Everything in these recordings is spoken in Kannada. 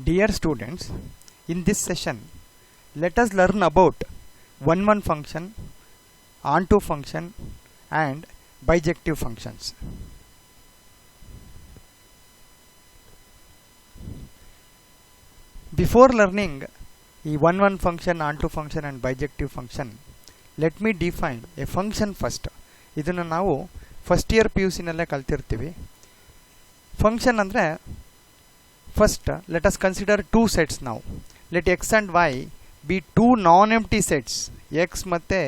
Dear students, in this session, let us learn about one-one function, onto function and bijective functions. Before learning the one-one function, onto function and bijective function, let me define a function first. ಇದನ್ನು ನಾವು ಫಸ್ಟ್ ಇಯರ್ PUC ನಲ್ಲೇ ಕಲ್ತಿರ್ತೀವಿ. ಫಂಕ್ಷನ್ ಅಂದರೆ first let us consider two sets now. Let x and y be two non-empty sets. x ಮತ್ತೆ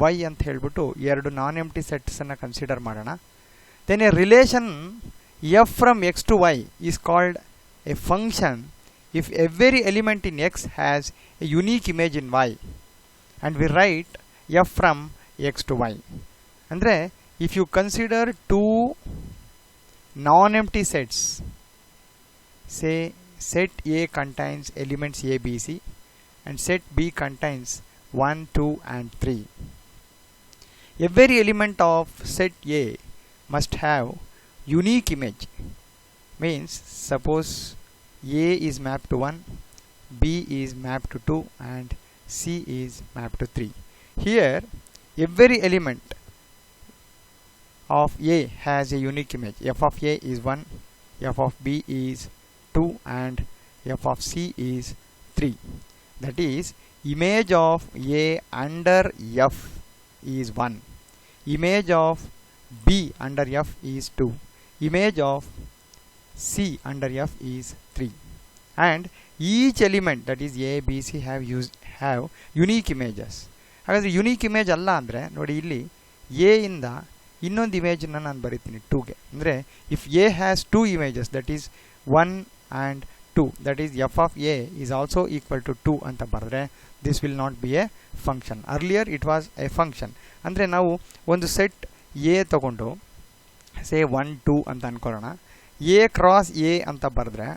y ಅಂತ ಹೇಳ್ಬಿಟ್ಟು ಎರಡು non-empty sets ಅನ್ನು ಕನ್ಸಿಡರ್ ಮಾಡೋಣ. Then a relation f from x to y is called a function if every element in x has a unique image in y, and we write f from x to y. ಅಂದರೆ if you consider two non-empty sets, say set A contains elements A, B, C and set B contains 1, 2 and 3. Every element of set A must have unique image. Means suppose A is mapped to 1, B is mapped to 2 and C is mapped to 3. Here every element of A has a unique image. F of A is 1, F of B is 2 and f of c is 3. That is, image of A under f is 1, image of B under f is 2, image of C under f is 3, and each element, that is A, B, C, have unique images. ಹಾಗಾದರೆ ಯುನೀಕ್ ಇಮೇಜ್ ಅಲ್ಲ ಅಂದರೆ ನೋಡಿ, ಇಲ್ಲಿ ಎ ಇಂದ ಇನ್ನೊಂದು ಇಮೇಜನ್ನು ನಾನು ಬರಿತೀನಿ 2ಗೆ. ಅಂದರೆ if A has 2 images, that is 1 and 2, that is f of A is also equal to 2 ಅಂತ ಬರೆದ್ರೆ this will not be a function. Earlier it was a function. ಅಂದರೆ ನಾವು ಒಂದು ಸೆಟ್ A ತಗೊಂಡು ಸೇ 1 2 ಅಂತ ಅನ್ಕೊಳ್ಳೋಣ. A ಕ್ರಾಸ್ A ಅಂತ ಬರೆದ್ರೆ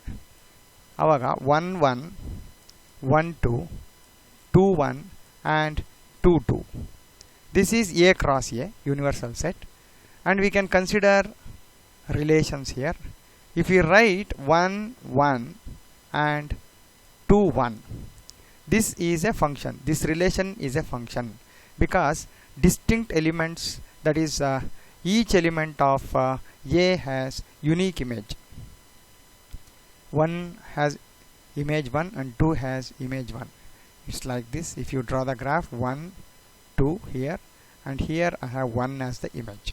ಆವಾಗ 1 1 1 2 2 1 and 2 2. This is A cross A, universal set, and we can consider relations here. If we write 1 1 and 2 1, this is a function. This relation is a function because distinct elements, that is each element of A has unique image. 1 has image 1 and 2 has image 1. It's like this. If you draw the graph, 1 2 here and here I have 1 as the image.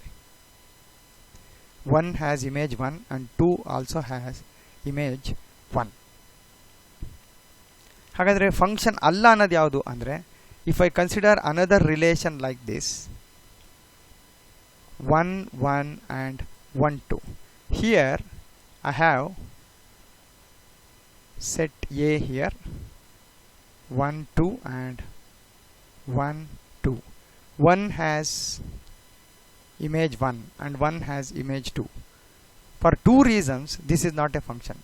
1 has image 1 and 2 also has image 1. ಹಾಗಾದರೆ ಫಂಕ್ಷನ್ ಅಲ್ಲ ಅನ್ನೋದು ಯಾವುದು ಅಂದರೆ, if I consider another relation like this 1 1 and 1 2, here I have set A here 1 2 and 1 2. 1 has image 1 and 1 has image 2. For two reasons this is not a function.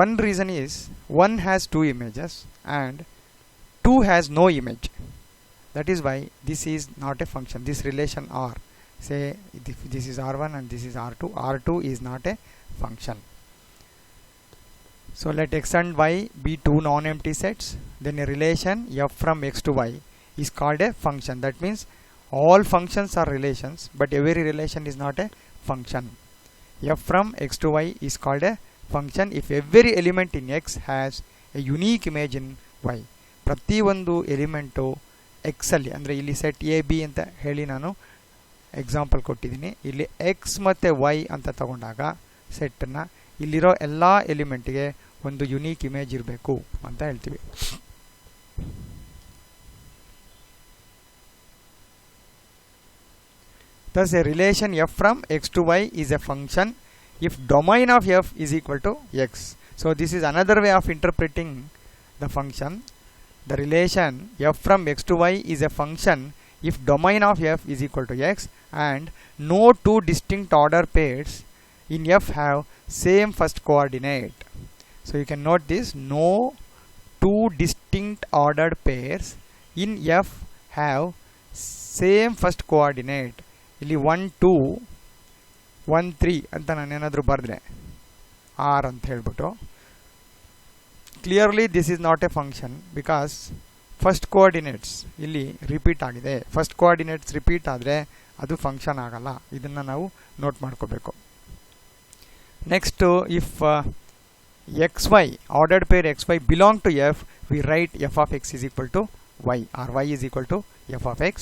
One reason is 1 has 2 images and 2 has no image. That is why this is not a function. This relation R, say this is R1 and this is R2, R2 is not a function. So let x and y be two non-empty sets, then a relation f from x to y is called a function. That means all functions are relations, but every relation is not a function. F from x to y is called a function if every element in x has a unique image in y. ಪ್ರತಿಯೊಂದು ಎಲಿಮೆಂಟು ಎಕ್ಸ್ ಅಲ್ಲಿ, ಅಂದರೆ ಇಲ್ಲಿ ಸೆಟ್ ಎ ಬಿ ಅಂತ ಹೇಳಿ ನಾನು ಎಕ್ಸಾಂಪಲ್ ಕೊಟ್ಟಿದ್ದೀನಿ. ಇಲ್ಲಿ ಎಕ್ಸ್ ಮತ್ತು ವೈ ಅಂತ ತಗೊಂಡಾಗ ಸೆಟ್ಟನ್ನು ಇಲ್ಲಿರೋ ಎಲ್ಲ ಎಲಿಮೆಂಟ್ಗೆ ಒಂದು ಯುನೀಕ್ ಇಮೇಜ್ ಇರಬೇಕು ಅಂತ ಹೇಳ್ತೀವಿ. Thus a relation f from x to y is a function if domain of f is equal to x. So this is another way of interpreting the function. The relation f from x to y is a function if domain of f is equal to x and no two distinct order pairs in f have same first coordinate. So you can note this, no two distinct ordered pairs in f have same first coordinate. ಇಲ್ಲಿ 1 2 1 3 ಅಂತ ನಾನೇನಾದರೂ ಬರೆದ್ರೆ ಆರ್ ಅಂತ ಹೇಳ್ಬಿಟ್ಟು clearly this is not a function because first coordinates ಇಲ್ಲಿ ರಿಪೀಟ್ ಆಗಿದೆ. ಫಸ್ಟ್ ಕೋಆರ್ಡಿನೇಟ್ಸ್ ರಿಪೀಟ್ ಆದರೆ ಅದು ಫಂಕ್ಷನ್ ಆಗಲ್ಲ. ಇದನ್ನು ನಾವು ನೋಟ್ ಮಾಡ್ಕೋಬೇಕು. Next if xy ordered pair xy belong to f, we write f of x is equal to y or y is equal to f of x.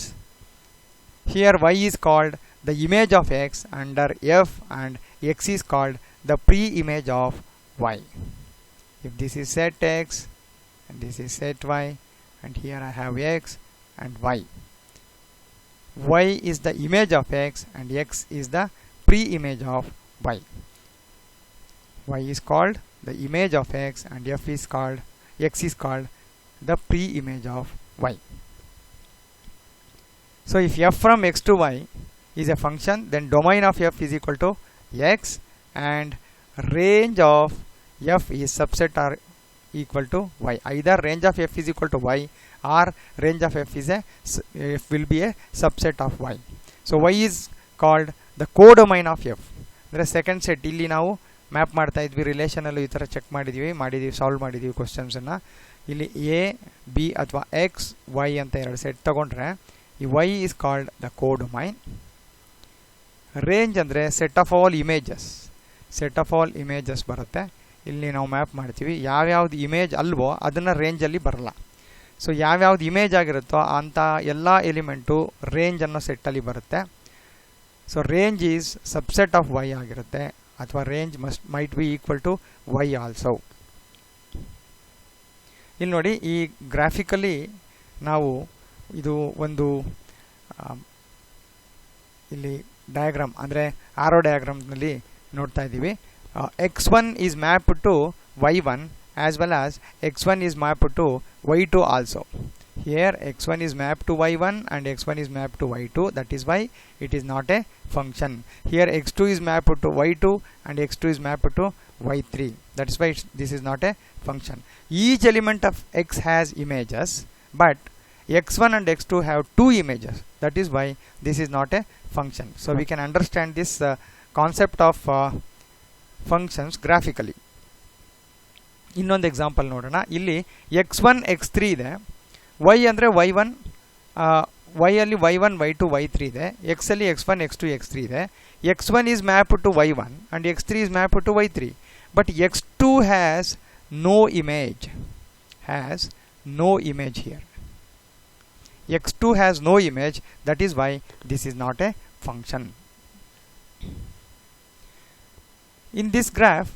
Here y is called the image of x under f and x is called the pre-image of y. If this is set x and this is set y and here I have x and y. Y is the image of x and x is the pre-image of y. Y is called the image of x and f is called x is called the pre-image of y. So if f from x to y is a function, then domain of f is equal to x and range of f is subset or equal to y. Either range of f is equal to y or range of f is will be a subset of y. So y is called the codomain of f. There second set ಇಲ್ಲಿ ನಾವು ಮ್ಯಾಪ್ ಮಾಡ್ತಾ ಇದ್ವಿ, ರಿಲೇಷನಲ್ಲೂ ಈ ಥರ ಚೆಕ್ ಮಾಡಿದ್ದೀವಿ ಸಾಲ್ವ್ ಮಾಡಿದ್ದೀವಿ ಕ್ವಶನ್ಸನ್ನು. ಇಲ್ಲಿ ಎ ಬಿ ಅಥವಾ ಎಕ್ಸ್ ವೈ ಅಂತ ಎರಡು ಸೆಟ್ ತೊಗೊಂಡ್ರೆ ಈ Y is called the codomain. Range ಅಂದರೆ ಸೆಟ್ ಆಫ್ ಆಲ್ ಇಮೇಜಸ್ ಬರುತ್ತೆ. ಇಲ್ಲಿ ನಾವು ಮ್ಯಾಪ್ ಮಾಡ್ತೀವಿ. ಯಾವ್ಯಾವ್ದು ಇಮೇಜ್ ಅಲ್ವೋ ಅದನ್ನು ರೇಂಜಲ್ಲಿ ಬರಲ್ಲ. ಸೊ ಯಾವ್ಯಾವ್ದು ಇಮೇಜ್ ಆಗಿರುತ್ತೋ ಅಂಥ ಎಲ್ಲ ಎಲಿಮೆಂಟು ರೇಂಜ್ ಅನ್ನೋ ಸೆಟ್ಟಲ್ಲಿ ಬರುತ್ತೆ. So range is subset of y ಆಗಿರುತ್ತೆ, ಅಥವಾ range might be equal to y also. ಇಲ್ಲಿ ನೋಡಿ, ಈ ಗ್ರಾಫಿಕಲಿ ನಾವು ಇದು ಒಂದು ಇಲ್ಲಿ ಡಯಾಗ್ರಾಮ್ ಅಂದರೆ ಆರೋ ಡಯಾಗ್ರಾಮ್ನಲ್ಲಿ ನೋಡ್ತಾ ಇದ್ದೀವಿ. x1 is mapped to y1 as well as x1 is mapped to y2 also. Here x1 is mapped to y1 and x1 is mapped to y2. That is why it is not a function. Here x2 is mapped to y2 and x2 is mapped to y3. That is why this is not a function. Each element of x has images, but x1 and x2 have two images. That is why this is not a function. So we can understand this concept of functions graphically. ಇನ್ನೊಂದು ಎಕ್ಸಾಂಪಲ್ ನೋಡೋಣ. ಇಲ್ಲಿ x1 x3 ಇದೆ, y ಅಂದರೆ y1, y ಅಲ್ಲಿ y1 y2 y3 ಇದೆ, x ಅಲ್ಲಿ x1 x2 x3 ಇದೆ. x1 is mapped to y1 and x3 is mapped to y3, but x2 has no image here. x2 has no image, that is why this is not a function. In this graph,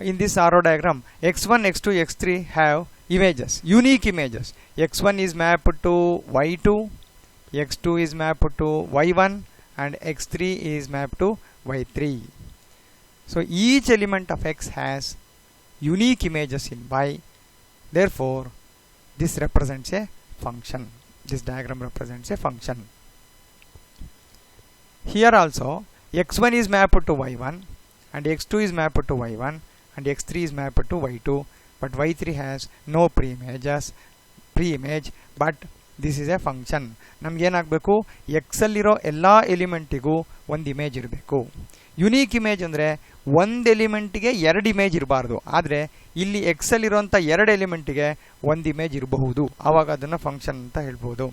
in this arrow diagram, x1 x2 x3 have images, unique images. x1 is mapped to y2, x2 is mapped to y1 and x3 is mapped to y3. So each element of x has unique images in y. Therefore this represents a function. This diagram represents a function. Here also x1 is mapped to y1 and x2 is mapped to y1 and x3 is mapped to y2, but y3 has no pre-image, but this is a function. ನಮ್ಗೆ ಏನಾಗಬೇಕು, ಎಕ್ಸ್ ಅಲ್ಲಿರೋ ಎಲ್ಲ ಎಲಿಮೆಂಟಿಗೂ ಒಂದು ಇಮೇಜ್ ಇರಬೇಕು. ಯುನೀಕ್ ಇಮೇಜ್ ಅಂದರೆ ಒಂದು ಎಲಿಮೆಂಟಿಗೆ ಎರಡು ಇಮೇಜ್ ಇರಬಾರ್ದು, ಆದರೆ ಇಲ್ಲಿ ಎಕ್ಸ್ ಅಲ್ಲಿರೋಂಥ ಎರಡು ಎಲಿಮೆಂಟಿಗೆ ಒಂದು ಇಮೇಜ್ ಇರಬಹುದು, ಆವಾಗ ಅದನ್ನು ಫಂಕ್ಷನ್ ಅಂತ ಹೇಳ್ಬೋದು.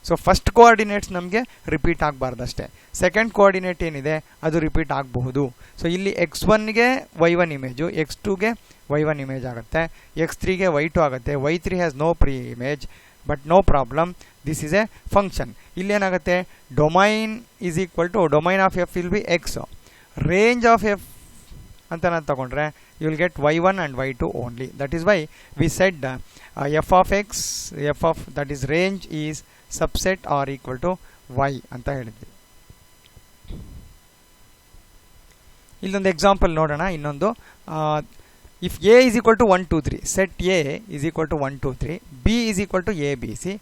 ಸೊ ಫಸ್ಟ್ ಕೋಆರ್ಡಿನೇಟ್ಸ್ ನಮಗೆ ರಿಪೀಟ್ ಆಗಬಾರ್ದು ಅಷ್ಟೇ. ಸೆಕೆಂಡ್ ಕೋಆರ್ಡಿನೇಟ್ ಏನಿದೆ ಅದು ರಿಪೀಟ್ ಆಗಬಹುದು. ಸೊ ಇಲ್ಲಿ x1ಗೆ y1 ಇಮೇಜು, x2ಗೆ y1 ಇಮೇಜ್ ಆಗುತ್ತೆ, x3ಗೆ y2 ಆಗುತ್ತೆ, y3 has no preimage, but no problem, this is A function. ಇಲ್ಲೇನಾಗುತ್ತೆ, domain is equal to domain of F will be X, range of F ಅಂತ ನಾನು ತಗೊಂಡ್ರೆ you will get y1 and y2 only. That is why we said f of x, f of that is range is subset or equal to y ಅಂತ ಹೇಳಿದ್ವಿ. ಇಲ್ಲೊಂದು ಎಕ್ಸಾಂಪಲ್ ನೋಡೋಣ. ಇನ್ನೊಂದು, if a is equal to 1 2 3, set a is equal to 1 2 3, b is equal to a b c,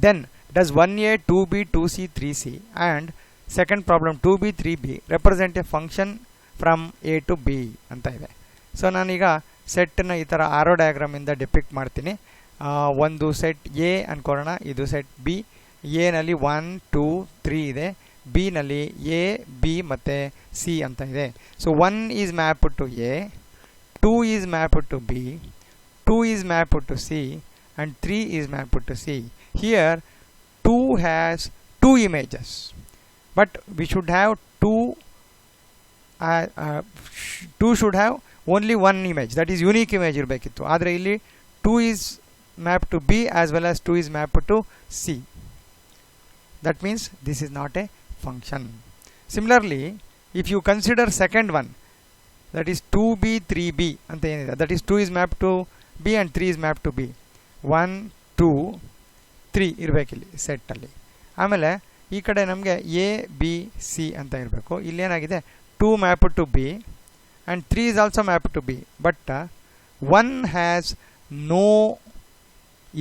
then does 1a 2b 2c 3c and second problem 2b 3b represent a function from a to b ಅಂತ ಇದೆ. ಸೊ ನಾನೀಗ ಸೆಟ್ಟನ್ನು ಈ ಥರ ಆರೋ ಡಯಾಗ್ರಾಮಿಂದ ಡಿಪಿಕ್ಟ್ ಮಾಡ್ತೀನಿ. ಒಂದು ಸೆಟ್ ಎ ಅನ್ಕೊಳ್ಳೋಣ, ಇದು ಸೆಟ್ ಬಿ. ಎನಲ್ಲಿ 1 2 3 ಇದೆ, ಬಿನಲ್ಲಿ ಎ ಬಿ ಮತ್ತು ಸಿ ಅಂತ ಇದೆ. So 1 is mapped to a, 2 is mapped to b, 2 is mapped to C and 3 is mapped to C. Here 2 has 2 images, but we should have 2 should have only one image, that is unique image ಇರಬೇಕಿತ್ತು. ಆದರೆ ಇಲ್ಲಿ 2 is mapped to B as well as 2 is mapped to C. That means this is not a function. Similarly, if you consider second one, that is 2B 3B ಅಂತ ಏನಿದೆ, that is 2 is mapped to B and 3 is mapped to B. 1 2 3 ಇರಬೇಕಿಲ್ಲಿ ಸೆಟ್ಟಲ್ಲಿ. ಆಮೇಲೆ ಈ ಕಡೆ ನಮಗೆ ಎ ಬಿ ಸಿ ಅಂತ ಇರಬೇಕು. ಇಲ್ಲೇನಾಗಿದೆ 2 mapped to B and 3 is also mapped to B, but 1 has no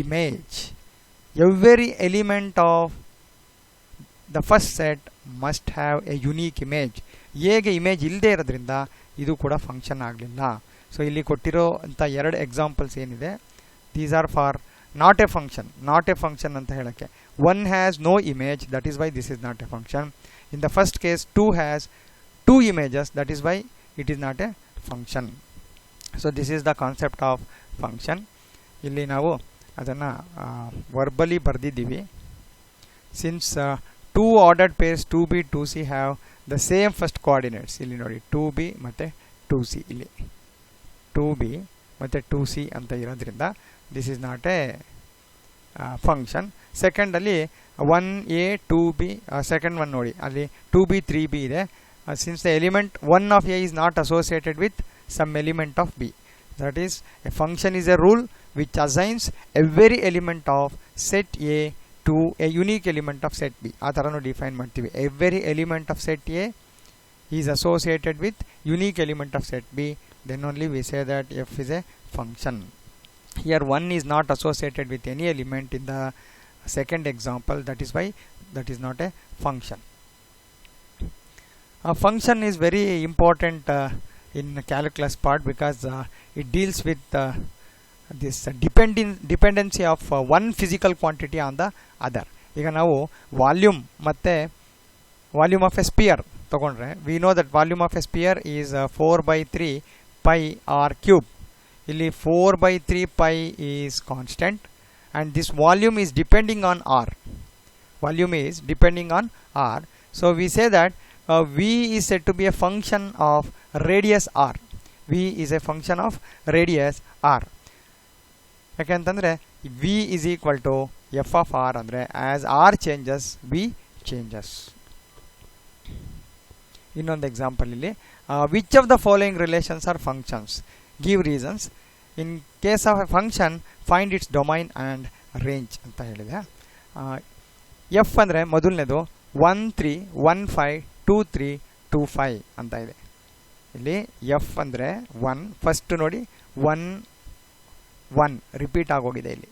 image. Every element of the first set must have a unique image. ಎಗೆ ಇಮೇಜ್ ಇಲ್ಲದೆ ಇರೋದ್ರಿಂದ ಇದು ಕೂಡ ಫಂಕ್ಷನ್ ಆಗಲಿಲ್ಲ. ಸೊ ಇಲ್ಲಿ ಕೊಟ್ಟಿರೋ ಅಂಥ ಎರಡು ಎಕ್ಸಾಂಪಲ್ಸ್ ಏನಿದೆ, these are for not a function ಅಂತ ಹೇಳೋಕ್ಕೆ. 1 has no image, that is why this is not a function. In the first case 2 has 2 images, that is why it is not a function. So this is the concept of function. ಇಲ್ಲಿ ನಾವು ಅದನ್ನು ವರ್ಬಲಿ ಬರೆದಿದ್ದೀವಿ. Since 2 ordered pairs 2b 2c have the same first coordinates. ಇಲ್ಲಿ ನೋಡಿ 2b ಮತ್ತು 2c, ಇಲ್ಲಿ 2b ಮತ್ತು 2c ಅಂತ ಇರೋದ್ರಿಂದ this is not a function. ಸೆಕೆಂಡಲ್ಲಿ 1a 2b, second one ನೋಡಿ ಅಲ್ಲಿ 2b 3b ಇದೆ. Since the element 1 of A is not associated with some element of B, that is, a function is a rule which assigns every element of set A to a unique element of set B. ಆ ಥರನೂ ಡಿಫೈನ್ ಮಾಡ್ತೀವಿ. Every element of set A is associated with unique element of set B, then only we say that F is a function. Here 1 is not associated with any element in the second example, that is why that is not a function. A function is very important in calculus part because it deals with this dependency of one physical quantity on the other. ಈಗ ನಾವು ವಾಲ್ಯೂಮ್ ಮತ್ತು ವಾಲ್ಯೂಮ್ ಆಫ್ ಎ ಸ್ಪಿಯರ್ ತಗೊಂಡ್ರೆ, we know that volume of a sphere is 4/3 pi r cube. ಇಲ್ಲಿ 4/3 pi is constant and this volume is depending on r. Volume is depending on r. So we say that V is said to be a function of radius r. V is a function of radius r. ಯಾಕೆಂತಂದರೆ V is equal to f of r ಅಂದರೆ as r changes V changes. ಇನ್ನೊಂದು ಎಕ್ಸಾಂಪಲ್ ಇಲ್ಲಿ, which of the following relations are functions? Give reasons. In case of a function, find its domain and range ಅಂತ ಹೇಳಿದೆ. f ಅಂದರೆ ಮೊದಲನೇದು 1 3 1 5 2 3 2 5 ಅಂತ ಇದೆ. ಇಲ್ಲಿ f ಅಂದರೆ 1, ಫಸ್ಟ್ ನೋಡಿ 1 1 ರಿಪೀಟ್ ಆಗೋಗಿದೆ. ಇಲ್ಲಿ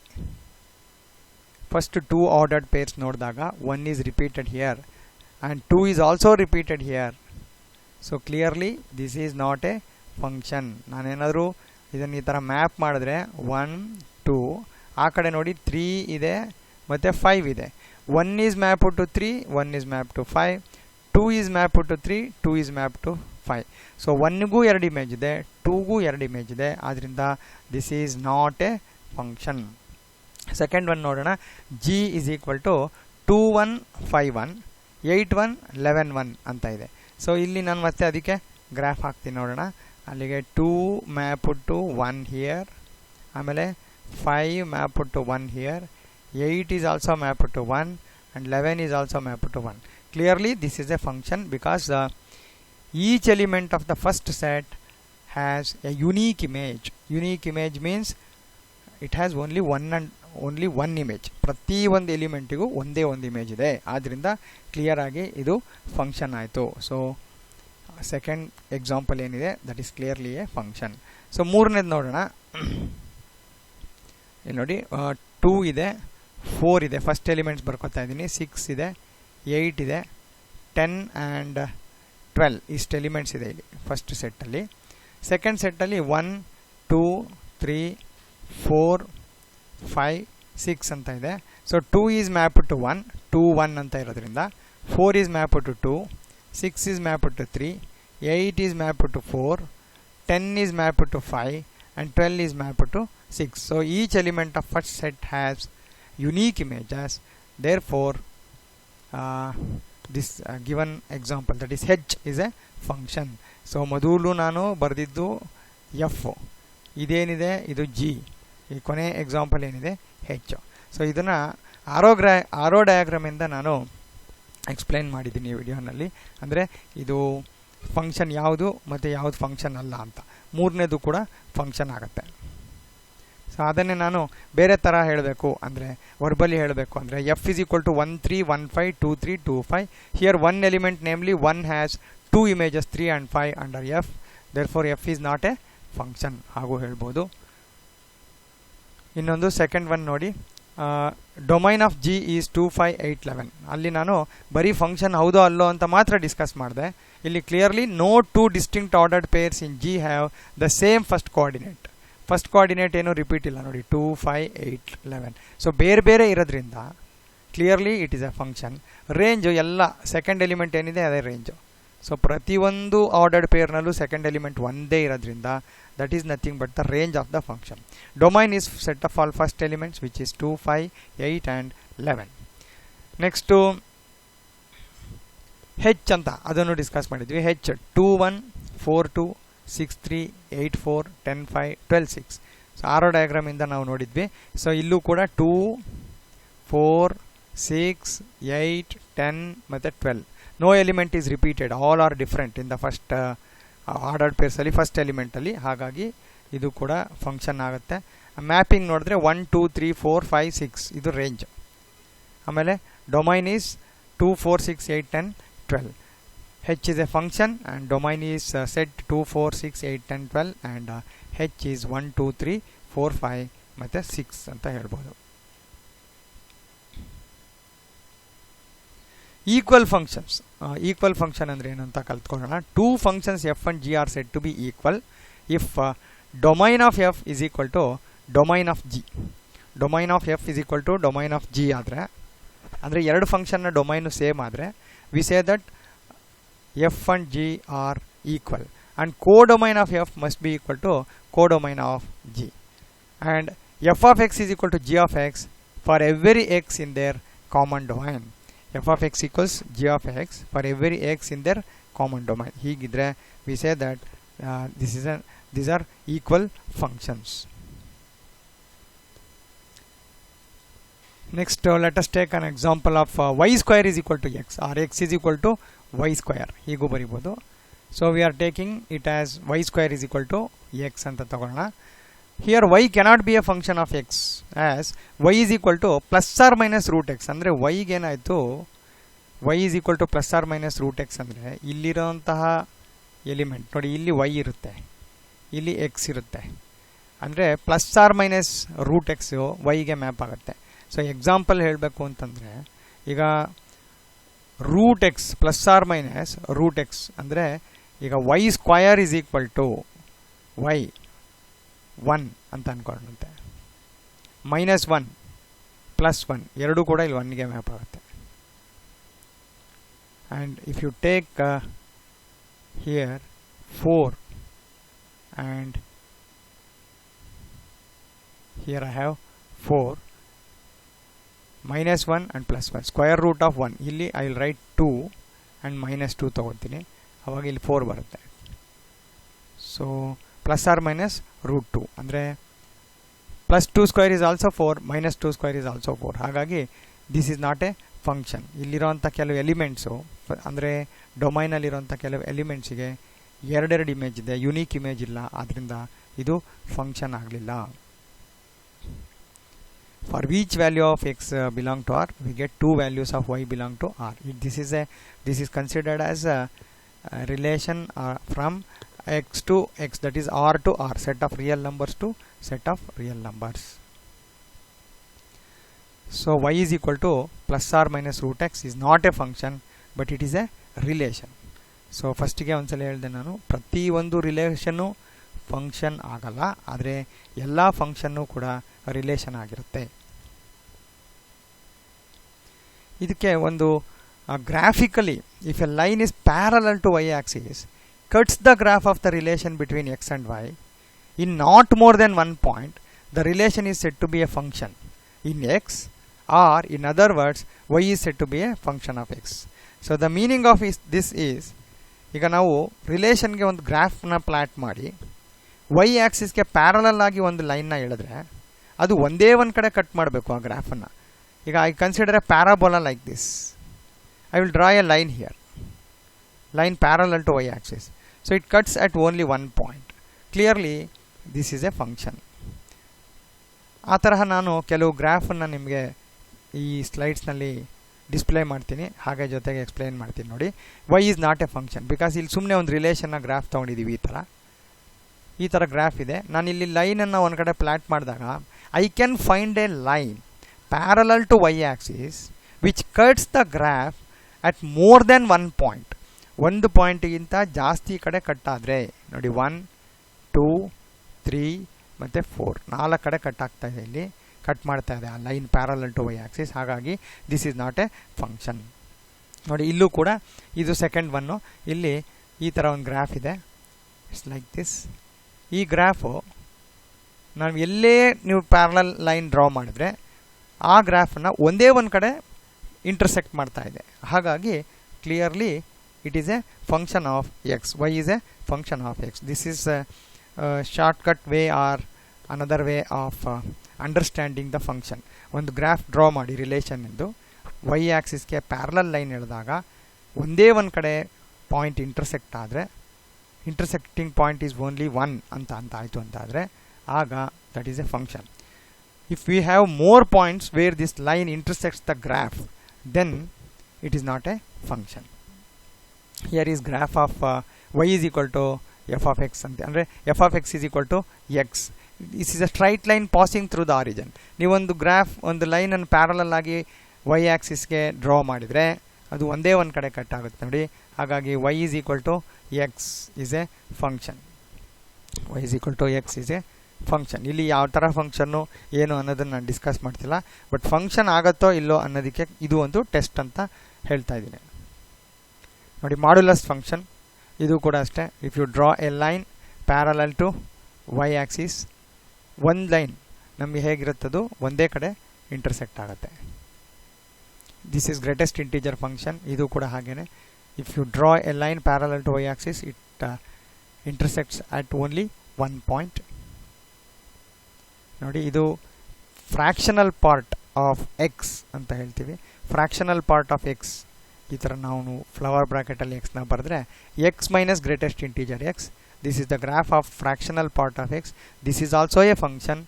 ಫಸ್ಟ್ 2 ಆರ್ಡರ್ಡ್ ಪೇರ್ಸ್ ನೋಡಿದಾಗ 1 is repeated here and 2 is also repeated here. So clearly this is not a function. ನಾನೇನಾದರೂ ಇದನ್ನು ಈ ಥರ ಮ್ಯಾಪ್ ಮಾಡಿದ್ರೆ 1 2 ಆ ಕಡೆ ನೋಡಿ 3 ಇದೆ ಮತ್ತು 5 ಇದೆ. 1 is map to 3, 1 is map to 5, 2 is mapped to 3, 2 is mapped to 5. So 1ಗೂ 2 image ಇದೆ, 2ಗೂ 2 ಇಮೇಜ್ ಇದೆ, ಆದ್ದರಿಂದ this is not a function. Second one ನೋಡೋಣ. G is equal to 2 1 5 1 8 1 11 1 ಅಂತ ಇದೆ. ಸೊ ಇಲ್ಲಿ ನಾನು ಮತ್ತೆ ಅದಕ್ಕೆ ಗ್ರಾಫ್ ಹಾಕ್ತೀನಿ ನೋಡೋಣ. ಅಲ್ಲಿಗೆ 2 ಮ್ಯಾಪ್ಡ್ ಟು 1 ಹಿಯರ್, ಆಮೇಲೆ 5 mapped to 1 here, 8 is also mapped to 1 and 11 is also mapped to 1. Clearly this is a function because each element of the first set has a unique image. Unique image means it has only one image. ಪ್ರತಿ ಒಂದು ಎಲಿಮೆಂಟಿಗೂ ಒಂದೇ ಒಂದು ಇಮೇಜ್ ಇದೆ, ಆದ್ದರಿಂದ ಕ್ಲಿಯರ್ ಆಗಿ ಇದು ಫಂಕ್ಷನ್ ಆಯಿತು. ಸೊ ಸೆಕೆಂಡ್ ಎಕ್ಸಾಂಪಲ್ ಏನಿದೆ that is clearly A function. So ಮೂರನೇದು ನೋಡೋಣ. ಇಲ್ಲಿ ನೋಡಿ 2 ಇದೆ, 4 ಇದೆ, ಫಸ್ಟ್ ಎಲಿಮೆಂಟ್ಸ್ ಬರ್ಕೊತಾ ಇದ್ದೀನಿ, 6 ಇದೆ, 8 ಇದೆ, 10 ಆ್ಯಂಡ್ 12 ಇಷ್ಟು ಎಲಿಮೆಂಟ್ಸ್ ಇದೆ ಇಲ್ಲಿ ಫಸ್ಟ್ ಸೆಟ್ಟಲ್ಲಿ. ಸೆಕೆಂಡ್ ಸೆಟ್ಟಲ್ಲಿ 1 2 3 4 5 6 ಅಂತ ಇದೆ. ಸೊ 2 ಈಸ್ ಮ್ಯಾಪ್ಡ್ ಟು 1, 2 1 ಅಂತ ಇರೋದ್ರಿಂದ 4 is mapped to 2, 6 is mapped to 3, 8 is mapped to 4, 10 is mapped to 5 and 12 is mapped to 6. So each element of first set has unique images. Therefore this given example, that is h, is a function. So ಮೊದಲು ನಾನು ಬರೆದಿದ್ದು f, ಇದೇನಿದೆ ಇದು g, ಈ ಕೊನೆ ಎಕ್ಸಾಂಪಲ್ ಏನಿದೆ h. ಸೊ ಇದನ್ನು ಆರೋ ಡಯಾಗ್ರಾಮಿಂದ ನಾನು ಎಕ್ಸ್ಪ್ಲೈನ್ ಮಾಡಿದ್ದೀನಿ ಈ ವಿಡಿಯೋನಲ್ಲಿ. ಅಂದರೆ ಇದು ಫಂಕ್ಷನ್ ಯಾವುದು ಮತ್ತು ಯಾವುದು ಫಂಕ್ಷನ್ ಅಲ್ಲ ಅಂತ. ಮೂರನೇದು ಕೂಡ ಫಂಕ್ಷನ್ ಆಗುತ್ತೆ. ಸೊ ಅದನ್ನೇ ನಾನು ಬೇರೆ ಥರ ಹೇಳಬೇಕು ಅಂದರೆ, ವರ್ಬಲಿ ಹೇಳಬೇಕು ಅಂದರೆ, f is equal to 1 3 1 5 2 3 2 5. Here one element namely 1 has 2 images 3 and 5 under f. Therefore f is not a function ಹಾಗೂ ಹೇಳ್ಬೋದು. ಇನ್ನೊಂದು ಸೆಕೆಂಡ್ ಒನ್ ನೋಡಿ, ಡೊಮೈನ್ ಆಫ್ ಜಿ ಈಸ್ 2 5 8 11. ಅಲ್ಲಿ ನಾನು ಬರೀ ಫಂಕ್ಷನ್ ಹೌದೋ ಅಲ್ಲೋ ಅಂತ ಮಾತ್ರ ಡಿಸ್ಕಸ್ ಮಾಡಿದೆ. ಇಲ್ಲಿ clearly no 2 distinct ordered pairs in g have the same first coordinate. First coordinate ಏನು ರಿಪೀಟ್ ಇಲ್ಲ ನೋಡಿ, 2 5 8 11. ಸೊ ಬೇರೆ ಬೇರೆ ಇರೋದ್ರಿಂದ clearly it is A function. Range ಎಲ್ಲ ಸೆಕೆಂಡ್ ಎಲಿಮೆಂಟ್ ಏನಿದೆ ಅದೇ ರೇಂಜು. ಸೊ ಪ್ರತಿಯೊಂದು ಆರ್ಡರ್ಡ್ ಪೇರ್ನಲ್ಲೂ ಸೆಕೆಂಡ್ ಎಲಿಮೆಂಟ್ ಒಂದೇ ಇರೋದ್ರಿಂದ that is nothing but the range of the function. Domain is set of all first elements, which is 2 5 8 and 11. Next to h ಅಂತ ಅದನ್ನು ಡಿಸ್ಕಸ್ ಮಾಡಿದ್ವಿ. h 2 1 4 2 6 3 8 4 10 5 12 6. ಸೊ ಆರೋ ಡಯಾಗ್ರಾಮ್ ಇಂದ ನಾವು ನೋಡಿದ್ವಿ. ಸೊ ಇಲ್ಲೂ ಕೂಡ 2 4 6 8 10 ಮತ್ತು 12. No element is repeated, all are different in the first ordered ಪೇರ್ಸಲ್ಲಿ ಫಸ್ಟ್ ಎಲಿಮೆಂಟಲ್ಲಿ. ಹಾಗಾಗಿ ಇದು ಕೂಡ ಫಂಕ್ಷನ್ ಆಗುತ್ತೆ. ಮ್ಯಾಪಿಂಗ್ ನೋಡಿದ್ರೆ 1 2 3 4 5 6 ಇದು ರೇಂಜ್. ಆಮೇಲೆ domain is 2 4 6 8 10 12. h is a function and domain is set 2 4 6 8 10 12 and h is 1 2 3 4 5 ಮತ್ತು 6 ಅಂತ ಹೇಳ್ಬೋದು. Equal functions. ಈಕ್ವಲ್ ಫಂಕ್ಷನ್ ಅಂದರೆ ಏನು ಅಂತ ಕಲ್ತ್ಕೊಳ್ಳೋಣ. 2 functions f and g are said to be equal if domain of f is equal to domain of g. domain of f is equal to domain of g ಆದರೆ, ಅಂದರೆ ಎರಡು ಫಂಕ್ಷನ್ನ ಡೊಮೈನು ಸೇಮ್ ಆದರೆ, V say that f and g are equal and codomain of f must be equal to codomain of g. And f of x is equal to g of x for every x in their common domain. f of x equals g of x for every x in their common domain. ಹೀಗಿದ್ರೆ we say that these are equal functions. Next let us take an example of y square is equal to x or x is equal to y square. ಹೀಗೂ ಬರಿಬೋದು. So we are taking it as y square is equal to x ಅಂತ ತಗೊಳ್ಳೋಣ. Here y cannot be a function of x as y is equal to plus or minus root x. ಅಂದರೆ y ಏನಾಯಿತು, y is equal to plus or minus root x ಅಂದರೆ ಇಲ್ಲಿರೋಂತಹ ಎಲಿಮೆಂಟ್ ನೋಡಿ, ಇಲ್ಲಿ y ಇರುತ್ತೆ, ಇಲ್ಲಿ x ಇರುತ್ತೆ. ಅಂದರೆ plus or minus root X ವೈಗೆ ಮ್ಯಾಪ್ ಆಗುತ್ತೆ. ಸೊ ಎಕ್ಸಾಂಪಲ್ ಹೇಳಬೇಕು ಅಂತಂದರೆ, ಈಗ root X plus or minus root X ಅಂದರೆ ಈಗ Y square is equal to Y 1 ಅಂತ ಅಂದ್ಕೊಂಡಂತೆ, -1 +1 ಎರಡೂ ಕೂಡ ಇಲ್ಲಿ 1ಗೆ ಮ್ಯಾಪ್ ಆಗುತ್ತೆ. And if you take here 4 and here I have 4 -1 and +1 square root of 1. ಇಲ್ಲಿ I will write 2 and -2 ತಗೊಳ್ತೀನಿ, ಅವಾಗ ಇಲ್ಲಿ 4 ಬರುತ್ತೆ. So plus or minus root 2 ಅಂದರೆ +2 square is also 4, -2 square is also 4. ಹಾಗಾಗಿ this is not a function. ಇಲ್ಲಿರೋಂಥ ಕೆಲವು ಎಲಿಮೆಂಟ್ಸು ಅಂದರೆ ಡೊಮೈನಲ್ಲಿರೋಂಥ ಕೆಲವು ಎಲಿಮೆಂಟ್ಸಿಗೆ ಎರಡೆರಡು ಇಮೇಜ್ ಇದೆ, ಯುನೀಕ್ ಇಮೇಜ್ ಇಲ್ಲ, ಆದ್ದರಿಂದ ಇದು ಫಂಕ್ಷನ್ ಆಗಲಿಲ್ಲ. For each value of x belong to R, we get 2 values of y belong to R. This is considered as a relation from x to x, that is R to R, set of real numbers to set of real numbers. So y is equal to plus or minus root x is not a function, but it is a relation. So ಫಸ್ಟಿಗೆ ಒಂದ್ಸಲ ಹೇಳಿದೆ ನಾನು, ಪ್ರತಿಯೊಂದು ರಿಲೇಷನ್ನು ಫಂಕ್ಷನ್ ಆಗಲ್ಲ, ಆದರೆ ಎಲ್ಲ ಫಂಕ್ಷನ್ನು ಕೂಡ ರಿಲೇಷನ್ ಆಗಿರುತ್ತೆ. ಇದಕ್ಕೆ ಒಂದು graphically, if a line is parallel to y axis, cuts the graph of the relation between x and y, In not more than one point, the relation is said to be a function in x, or in other words, y is said to be a function of x. So the meaning of this is, ಈಗ ನಾವು ರಿಲೇಷನ್ಗೆ ಒಂದು ಗ್ರಾಫ್ನ ಪ್ಲಾಟ್ ಮಾಡಿ ವೈ ಆ್ಯಕ್ಸಿಸ್ಗೆ ಪ್ಯಾರಲಲ್ ಆಗಿ ಒಂದು ಲೈನ್ನ ಎಳೆದ್ರೆ ಅದು ಒಂದೇ ಒಂದು ಕಡೆ ಕಟ್ ಮಾಡಬೇಕು ಆ ಗ್ರಾಫನ್ನು. ಈಗ I consider A parabola like this. I will draw a line here, line parallel to y axis. So it cuts at only one point. Clearly this is a function. ಆ ತರಹ ನಾನು ಕೆಲವು ಗ್ರಾಫನ್ನು ನಿಮಗೆ ಈ ಸ್ಲೈಡ್ಸ್ನಲ್ಲಿ ಡಿಸ್ಪ್ಲೇ ಮಾಡ್ತೀನಿ, ಹಾಗೆ ಜೊತೆಗೆ ಎಕ್ಸ್ಪ್ಲೈನ್ ಮಾಡ್ತೀನಿ ನೋಡಿ. Y is not a function because ಇಲ್ಲಿ ಸುಮ್ಮನೆ ಒಂದು ರಿಲೇಷನ್ನ ಗ್ರಾಫ್ ತೊಗೊಂಡಿದ್ದೀವಿ. ಈ ಥರ ಗ್ರಾಫ್ ಇದೆ. ನಾನು ಇಲ್ಲಿ ಲೈನನ್ನು ಒಂದು ಕಡೆ ಪ್ಲಾಟ್ ಮಾಡಿದಾಗ I can find a line parallel to Y axis which cuts the graph at more than one point. ಒಂದು ಪಾಯಿಂಟಿಗಿಂತ ಜಾಸ್ತಿ ಕಡೆ ಕಟ್ಟಾದರೆ ನೋಡಿ 1, 2, 3 ಮತ್ತು 4 4 ಕಡೆ ಕಟ್ ಆಗ್ತಾ ಇದೆ, ಇಲ್ಲಿ ಕಟ್ ಮಾಡ್ತಾ ಇದೆ ಆ line parallel to Y axis. ಹಾಗಾಗಿ this is not a function. ನೋಡಿ ಇಲ್ಲೂ ಕೂಡ ಇದು ಸೆಕೆಂಡ್ ಒನ್ನು. ಇಲ್ಲಿ ಈ ಥರ ಒಂದು ಗ್ರಾಫ್ ಇದೆ, ಇಟ್ಸ್ ಲೈಕ್ ದಿಸ್. ಈ ಗ್ರಾಫು ನಾವು ಎಲ್ಲೇ ನೀವು ಪ್ಯಾರಲಲ್ ಲೈನ್ ಡ್ರಾ ಮಾಡಿದ್ರೆ ಆ ಗ್ರಾಫನ್ನು ಒಂದೇ ಒಂದು ಕಡೆ ಇಂಟರ್ಸೆಕ್ಟ್ ಮಾಡ್ತಾ ಇದೆ. ಹಾಗಾಗಿ clearly it is A function of x. Y is A function of x. This is shortcut way or another way of understanding the function. ಒಂದು ಗ್ರಾಫ್ ಡ್ರಾ ಮಾಡಿ ರಿಲೇಷನ್ನಿಂದು ವೈ ಆ್ಯಕ್ಸಿಸ್ಗೆ ಪ್ಯಾರಲಲ್ ಲೈನ್ ಎಳೆದಾಗ ಒಂದೇ ಒಂದು ಕಡೆ ಪಾಯಿಂಟ್ ಇಂಟರ್ಸೆಕ್ಟ್ ಆದರೆ, intersecting point is only one ಅಂತ ಆಯಿತು ಅಂತಾದರೆ ಆಗ ದಟ್ ಈಸ್ ಎ ಫಂಕ್ಷನ್. If we have more points where this line intersects the graph, then it is not a function. Here is graph of y is equal to f of x ante, andre f of x is equal to x. This is a straight line passing through the origin. ನೀವು ಒಂದು ಗ್ರಾಫ್ ಒಂದು ಲೈನನ್ನು ಪ್ಯಾರಲಲ್ ಆಗಿ y ಆ್ಯಕ್ಸಿಸ್ಗೆ ಡ್ರಾ ಮಾಡಿದರೆ ಅದು ಒಂದೇ ಒಂದು ಕಡೆ ಕಟ್ ಆಗುತ್ತೆ ನೋಡಿ. ಹಾಗಾಗಿ y is equal to x is a function. y is equal to x is a function. ಇಲ್ಲಿ ಯಾವ ಥರ ಫಂಕ್ಷನ್ನು ಏನು ಅನ್ನೋದನ್ನು ನಾನು ಡಿಸ್ಕಸ್ ಮಾಡ್ತಿಲ್ಲ, ಬಟ್ ಫಂಕ್ಷನ್ ಆಗುತ್ತೋ ಇಲ್ಲೋ ಅನ್ನೋದಕ್ಕೆ ಇದು ಒಂದು ಟೆಸ್ಟ್ ಅಂತ ಹೇಳ್ತಾ ಇದ್ದೀನಿ ನೋಡಿ. ಮಾಡ್ಯುಲಸ್ ಫಂಕ್ಷನ್ ಇದು ಕೂಡ ಅಷ್ಟೇ. If you draw a line parallel to Y axis, ಒಂದು ಲೈನ್ ನಮಗೆ ಹೇಗಿರುತ್ತದು ಒಂದೇ ಕಡೆ ಇಂಟರ್ಸೆಕ್ಟ್ ಆಗುತ್ತೆ. This is greatest integer function. ಇದು ಕೂಡ ಹಾಗೇನೆ. If you draw a line parallel to Y axis it intersects at only one point. ನೋಡಿ ಇದು ಫ್ರ್ಯಾಕ್ಷನಲ್ ಪಾರ್ಟ್ ಆಫ್ ಎಕ್ಸ್ ಅಂತ ಹೇಳ್ತೀವಿ. ಫ್ರ್ಯಾಕ್ಷನಲ್ ಪಾರ್ಟ್ ಆಫ್ ಎಕ್ಸ್ ಈ ಥರ ನಾವು ಫ್ಲವರ್ ಬ್ರಾಕೆಟಲ್ಲಿ ಎಕ್ಸ್ನ ಬರೆದ್ರೆ x minus greatest integer x. This is the graph of fractional part of x. This is also a function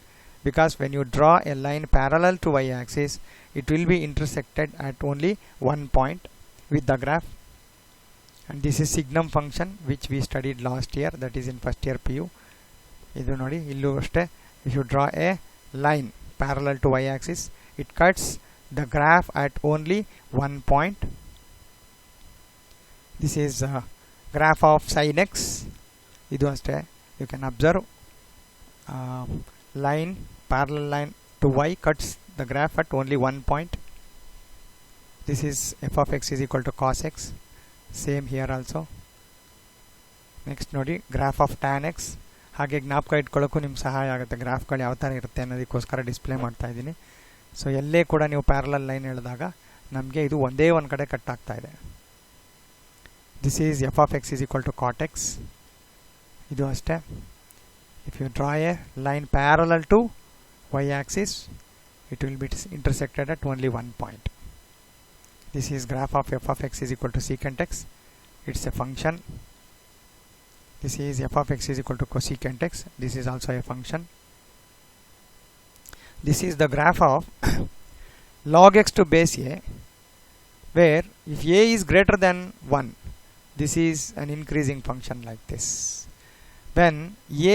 because when you draw a line parallel to Y axis it will be intersected at only one point with the graph. And this is signum function which we studied last year, that is in first year PU. Idu nodi illu ashte, if you draw a line parallel to y axis, it cuts the graph at only one point. This is graph of sin x. Idu ashte, you can observe line parallel line to y cuts the graph at only one point. This is f of x is equal to cos x. Same here also. Next nodi graph of tan x. ಹಾಗೆ ಜ್ಞಾಪಕ ಇಟ್ಕೊಳ್ಳೋಕ್ಕೂ ನಿಮ್ಗೆ ಸಹಾಯ ಆಗುತ್ತೆ, ಗ್ರಾಫ್ಗಳು ಯಾವ ಥರ ಇರುತ್ತೆ ಅನ್ನೋದಕ್ಕೋಸ್ಕರ ಡಿಸ್ಪ್ಲೇ ಮಾಡ್ತಾ ಇದ್ದೀನಿ. ಸೊ ಎಲ್ಲೇ ಕೂಡ ನೀವು ಪ್ಯಾರಲಲ್ ಲೈನ್ ಹೇಳಿದಾಗ ನಮಗೆ ಇದು ಒಂದೇ ಒಂದು ಕಡೆ ಕಟ್ ಆಗ್ತಾ ಇದೆ. This is f of x is equal to cot x. ಇದು ಅಷ್ಟೇ. If you draw a line parallel to y axis, it will be intersected at only one point. This is graph of f of x is equal to secant x. It's a function. This is f of x is equal to cosecant x. This is also a function. This is the graph of log x to base a, where if a is greater than 1, this is an increasing function like this. When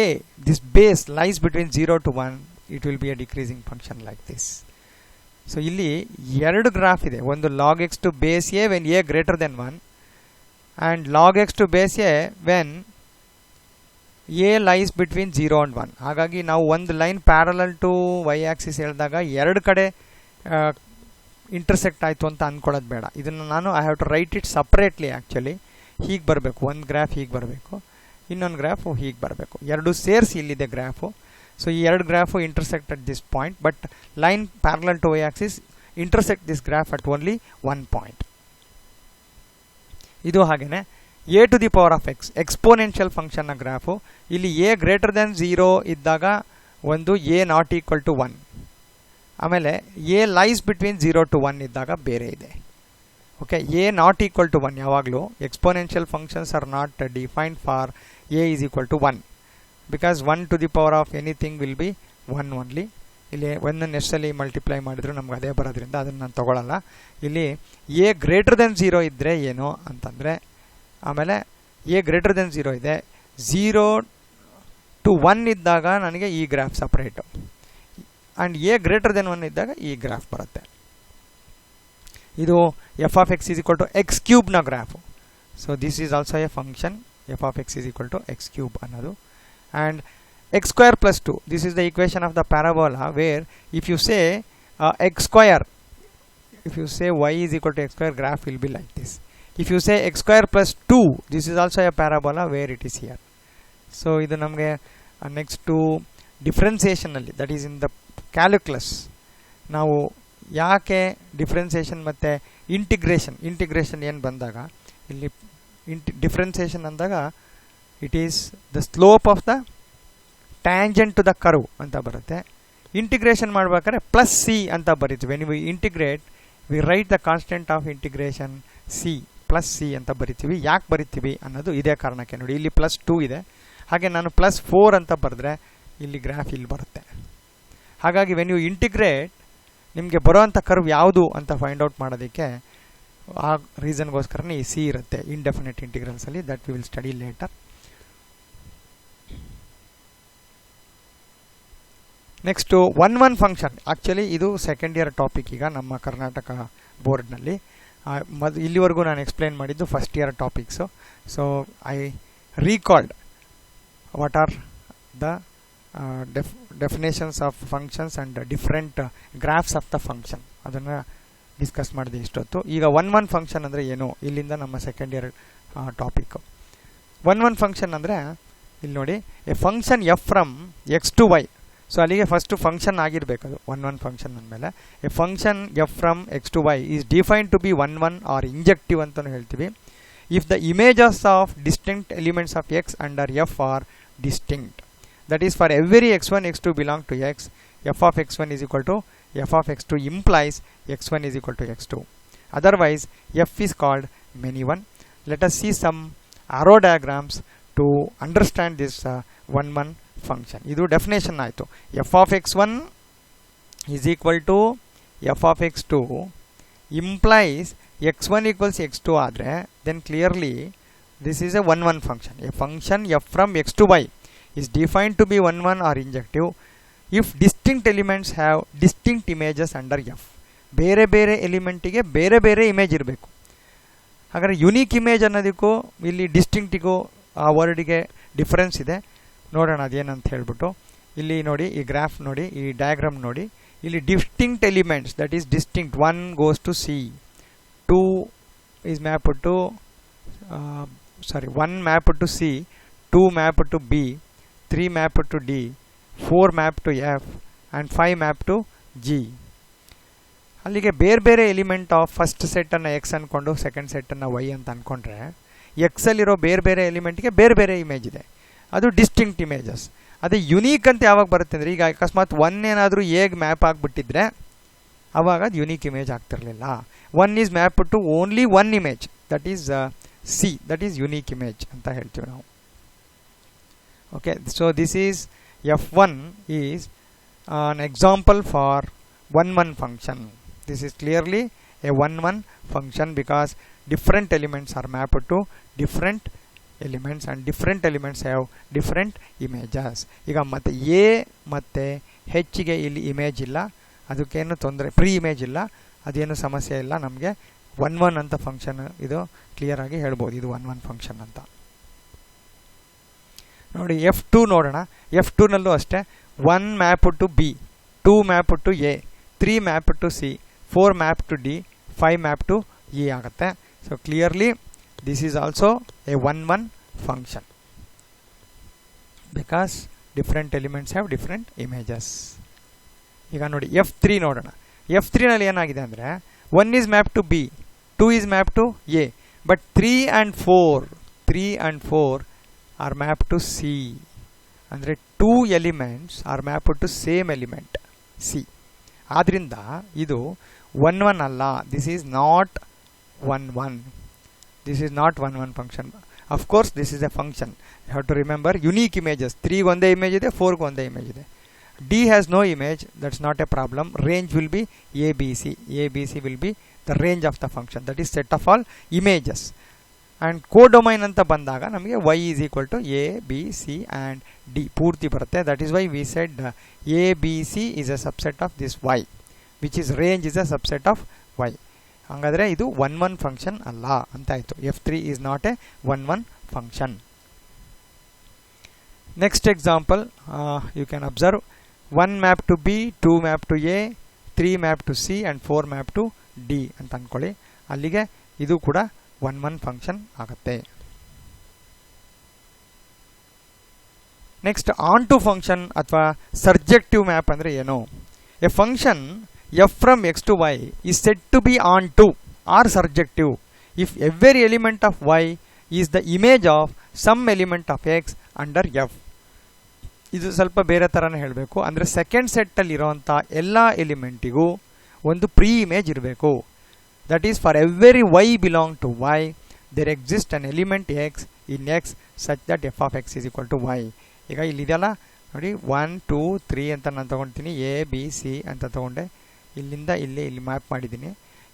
a, this base lies between 0 to 1, it will be a decreasing function like this. So ಇಲ್ಲಿ ಎರಡು ಗ್ರಾಫ್ ಇದೆ, ಒಂದು log x to base a when a greater than 1 and log x to base a when a lies between 0 and 1. ಹಾಗಾಗಿ ನಾವು ಒಂದು line parallel to y axis ಹೇಳಿದಾಗ ಎರಡು ಕಡೆ ಇಂಟರ್ಸೆಕ್ಟ್ ಆಯಿತು ಅಂತ ಅಂದ್ಕೊಳ್ಳೋದು ಬೇಡ. ಇದನ್ನು ನಾನು I have to write it separately. Actually ಹೀಗೆ ಬರಬೇಕು, ಒಂದು ಗ್ರಾಫ್ ಹೀಗೆ ಬರಬೇಕು, ಇನ್ನೊಂದು ಗ್ರಾಫು ಹೀಗೆ ಬರಬೇಕು. ಎರಡು ಸೇರಿಸಿ ಇಲ್ಲಿದೆ ಗ್ರಾಫು. ಸೊ ಈ ಎರಡು graph intersect at this point, but line parallel to y axis intersect this graph at only one point. ಇದು ಹಾಗೆಯೇ a to the power of x exponential ಫಂಕ್ಷನ್ನ ಗ್ರಾಫು. ಇಲ್ಲಿ ಎ ಗ್ರೇಟರ್ ದೆನ್ 0 ಇದ್ದಾಗ ಒಂದು ಎ ನಾಟ್ ಈಕ್ವಲ್ ಟು 1, ಆಮೇಲೆ ಎ ಲೈಸ್ ಬಿಟ್ವೀನ್ 0 to 1 ಇದ್ದಾಗ ಬೇರೆ ಇದೆ. Okay, a not equal to 1 ಯಾವಾಗಲೂ exponential functions are not defined for a is equal to 1, because 1 to the power of anything will be 1 only. ಇಲ್ಲಿ ಒಂದನ್ನು ಎಷ್ಟಲ್ಲಿ ಮಲ್ಟಿಪ್ಲೈ ಮಾಡಿದ್ರು ನಮ್ಗೆ ಅದೇ ಬರೋದ್ರಿಂದ ಅದನ್ನು ನಾನು ತೊಗೊಳ್ಳಲ್ಲ. ಇಲ್ಲಿ ಎ ಗ್ರೇಟರ್ ದೆನ್ 0 ಇದ್ದರೆ ಏನು ಅಂತಂದರೆ, ಆಮೇಲೆ ಎ ಗ್ರೇಟರ್ ದೆನ್ 0 ಇದೆ, 0 to 1 ಇದ್ದಾಗ ನನಗೆ ಈ graph separate, and a greater than 1 ಇದ್ದಾಗ ಈ ಗ್ರಾಫ್ ಬರುತ್ತೆ. ಇದು f of x is equal to x ಕ್ಯೂಬ್ನ graph. So this is also a function f of x is equal to x cube ಅನ್ನೋದು. And x square plus 2, this is the equation of the parabola, where if you say x square, if you say y is equal to x square, graph will be like this. If you say x square plus 2, this is also a parabola where it is here. So idu namge next to differentiation alli, that is in the calculus, ನಾವು ಯಾಕೆ ಡಿಫ್ರೆನ್ಸಿಯೇಷನ್ ಮತ್ತು ಇಂಟಿಗ್ರೇಷನ್ ಏನು ಬಂದಾಗ ಇಲ್ಲಿ ಡಿಫ್ರೆನ್ಸಿಯೇಷನ್ ಅಂದಾಗ it is the slope of the tangent to the curve ಅಂತ ಬರುತ್ತೆ. ಇಂಟಿಗ್ರೇಷನ್ ಮಾಡ್ಬೇಕಾದ್ರೆ ಪ್ಲಸ್ ಸಿ ಅಂತ ಬರೀತೀವಿ. When we integrate we write the constant of integration c plus c ಅಂತ ಬರಿತೀವಿ. ಯಾಕೆ ಬರಿತೀವಿ ಅನ್ನೋದು ಇದೇ ಕಾರಣಕ್ಕೆ. ನೋಡಿ, ಇಲ್ಲಿ +2 ಇದೆ, ಹಾಗೆ ನಾನು +4 ಅಂತ ಬರೆದ್ರೆ ಇಲ್ಲಿ ಗ್ರಾಫ್ ಇಲ್ಲಿ ಬರುತ್ತೆ. ಹಾಗಾಗಿ ವೆನ್ ಯು ಇಂಟಿಗ್ರೇಟ್ ನಿಮಗೆ ಬರೋವಂಥ ಕರ್ವ್ ಯಾವುದು ಅಂತ ಫೈಂಡ್ ಔಟ್ ಮಾಡೋದಕ್ಕೆ ಆ ರೀಸನ್ಗೋಸ್ಕರನೇ ಈ ಸಿ ಇರುತ್ತೆ ಇಂಡೆಫಿನೆಟ್ ಇಂಟಿಗ್ರಲ್ಸಲ್ಲಿ. That we will study later. Next 1-1 function. Actually ಇದು ಸೆಕೆಂಡ್ ಇಯರ್ ಟಾಪಿಕ್ ಈಗ ನಮ್ಮ ಕರ್ನಾಟಕ ಬೋರ್ಡ್ನಲ್ಲಿ. ಇಲ್ಲಿವರೆಗೂ ನಾನು ಎಕ್ಸ್ಪ್ಲೇನ್ ಮಾಡಿದ್ದು first year topics. So I recalled what are the definitions of functions and different graphs of the function, ಅದನ್ನು ಡಿಸ್ಕಸ್ ಮಾಡಿದೆ ಇಷ್ಟೊತ್ತು. ಈಗ 1-1 ಫಂಕ್ಷನ್ ಅಂದರೆ ಏನು, ಇಲ್ಲಿಂದ ನಮ್ಮ ಸೆಕೆಂಡ್ ಇಯರ್ ಟಾಪಿಕ್ಕು. 1-1 ಫಂಕ್ಷನ್ ಅಂದರೆ ಇಲ್ಲಿ ನೋಡಿ, a function f from x to y. So ಅಲ್ಲಿಗೆ ಫಸ್ಟು ಫಂಕ್ಷನ್ ಆಗಿರಬೇಕು ಅದು 1-1 ಫಂಕ್ಷನ್ ಅಂದಮೇಲೆ. A function f from x to y is defined to be 1-1 or injective ಅಂತಲೂ ಹೇಳ್ತೀವಿ. If the images of distinct elements of x under f are distinct, that is for every x1 x2 belong to x, f of x1 is equal to f of x2 implies x1 is equal to x2. Otherwise f is called many one. Let us see some arrow diagrams to understand this 1-1 function. Idu definition ಆಯಿತು. f of x1 is equal to f of x2 implies x1 equals x2 ಆದರೆ then clearly this is a 1-1 function. A function f from x to y is defined to be 1-1 or injective if distinct elements have distinct images under f. ಬೇರೆ ಬೇರೆ ಎಲಿಮೆಂಟಿಗೆ ಬೇರೆ ಬೇರೆ ಇಮೇಜ್ ಇರಬೇಕು. ಹಾಗಾದರೆ ಯುನೀಕ್ ಇಮೇಜ್ ಅನ್ನೋದಕ್ಕೂ ಇಲ್ಲಿ ಡಿಸ್ಟಿಂಕ್ಟಿಗೂ ಆ ವರ್ಡಿಗೆ ಡಿಫ್ರೆನ್ಸ್ ಇದೆ. ನೋಡೋಣ ಅದೇನಂತ ಹೇಳ್ಬಿಟ್ಟು. ಇಲ್ಲಿ ನೋಡಿ, ಈ ಗ್ರಾಫ್ ನೋಡಿ, ಈ ಡಯಾಗ್ರಾಮ್ ನೋಡಿ. ಇಲ್ಲಿ distinct elements, that is distinct. 1 goes to C, 2 is mapped to 1 mapped to C, 2 mapped to B, 3 mapped to D, 4 mapped to F and 5 mapped to G. ಅಲ್ಲಿಗೆ ಬೇರೆ ಬೇರೆ ಎಲಿಮೆಂಟ್ ಆಫ್ ಫಸ್ಟ್ ಸೆಟ್ಟನ್ನು ಎಕ್ಸ್ ಅಂದ್ಕೊಂಡು ಸೆಕೆಂಡ್ ಸೆಟ್ಟನ್ನು ವೈ ಅಂತ ಅಂದ್ಕೊಂಡ್ರೆ ಎಕ್ಸಲ್ಲಿರೋ ಬೇರೆ ಬೇರೆ ಎಲಿಮೆಂಟ್ಗೆ ಬೇರೆ ಬೇರೆ ಇಮೇಜ್ ಇದೆ, ಅದು ಡಿಸ್ಟಿಂಕ್ಟ್ ಇಮೇಜಸ್. ಅದೇ ಯುನೀಕ್ ಅಂತ ಯಾವಾಗ ಬರುತ್ತೆ ಅಂದರೆ, ಈಗ ಅಕಸ್ಮಾತ್ 1 ಏನಾದರೂ ಎಗ್ ಮ್ಯಾಪ್ ಆಗಿಬಿಟ್ಟಿದ್ರೆ ಆವಾಗ ಅದು ಯುನೀಕ್ ಇಮೇಜ್ ಆಗ್ತಿರಲಿಲ್ಲ. 1 is map to only 1 image, that is c, that is unique image ಅಂತ ಹೇಳ್ತೀವಿ ನಾವು. Okay, so this is f1 is an example for 1-1 function. This is clearly a 1-1 function because different elements are mapped to different elements and different elements have different images. ಈಗ ಮತ್ತೆ a ಮತ್ತು h ಗೆ ಇಲ್ಲಿ ಇಮೇಜ್ ಇಲ್ಲ, ಅದಕ್ಕೇನು ತೊಂದರೆ, ಪ್ರೀ ಇಮೇಜ್ ಇಲ್ಲ, ಅದೇನು ಸಮಸ್ಯೆ ಇಲ್ಲ. ನಮಗೆ 1-1 ಅಂತ ಫಂಕ್ಷನ್ ಇದು ಕ್ಲಿಯರ್ ಆಗಿ ಹೇಳ್ಬೋದು, ಇದು 1-1 ಫಂಕ್ಷನ್ ಅಂತ. ನೋಡಿ, F2 ನೋಡೋಣ. F2ನಲ್ಲೂ ಅಷ್ಟೇ 1 map to b, 2 map to a, 3 map to c, 4 map to d, 5 map to e ಆಗುತ್ತೆ. So clearly this is also a 1-1 function. Because different elements have different images. ಈಗ ನೋಡಿ F3 ನೋಡೋಣ. F3 ನಲ್ಲಿ ಏನಾಗಿದೆ ಅಂದರೆ 1 is map to b, 2 is map to a, but 3 and 4 are map to c. ಅಂದರೆ 2 elements are map to same element C. ಆದ್ದರಿಂದ ಇದು 1 1 ಅಲ್ಲ. This is not 1 1. This is not 1 1 function. Of course, this is a function. You have to remember unique images. 3 ಒಂದೇ image ಇದೆ, 4 ಒಂದೇ image ಇದೆ. D has no image. That's not a problem. Range will be ABC. ABC will be the range of the function. That is set of all images. And codomain ಅಂತ ಬಂದಾಗ ನಮಗೆ y is equal to A, B, C and D ಪೂರ್ತಿ ಬರುತ್ತೆ. That is why we said ABC is a subset of this y, which is range is a subset of y. ಹಾಗಾದರೆ ಇದು 1 1 ಫಂಕ್ಷನ್ ಅಲ್ಲ ಅಂತಾಯಿತು. F3 is not a 1 1 function. Next example you can observe 1 map to b, 2 map to a, 3 map to c and 4 map to d ಅಂತ ಅಂದ್ಕೊಳ್ಳಿ. ಅಲ್ಲಿಗೆ ಇದು ಕೂಡ 1 1 ಫಂಕ್ಷನ್ ಆಗುತ್ತೆ. ನೆಕ್ಸ್ಟ್ ಆನ್ ಟು ಫಂಕ್ಷನ್ ಅಥವಾ ಸರ್ಜೆಕ್ಟಿವ್ ಮ್ಯಾಪ್ ಅಂದರೆ ಏನು? A function f from x to y is said to be onto or surjective if every element of y is the image of some element of x under f. ಇದು ಸ್ವಲ್ಪ ಬೇರೆ ಥರನೇ ಹೇಳಬೇಕು. ಅಂದರೆ ಸೆಕೆಂಡ್ ಸೆಟ್ಟಲ್ಲಿ ಇರೋವಂಥ ಎಲ್ಲ ಎಲಿಮೆಂಟಿಗೂ ಒಂದು ಪ್ರೀ ಇಮೇಜ್ ಇರಬೇಕು. That is for every y belong to y there exist an element x in x such that f of x is equal to y. ಈಗ ಇಲ್ಲಿದೆಯಲ್ಲ ನೋಡಿ 1 2 3 ಅಂತ ನಾನು ತೊಗೊಳ್ತೀನಿ, ಎ ಬಿ ಸಿ ಅಂತ ತೊಗೊಂಡೆ, ಇಲ್ಲಿಂದ ಇಲ್ಲಿ ಮ್ಯಾಪ್ ಮಾಡಿದ್ದೀನಿ.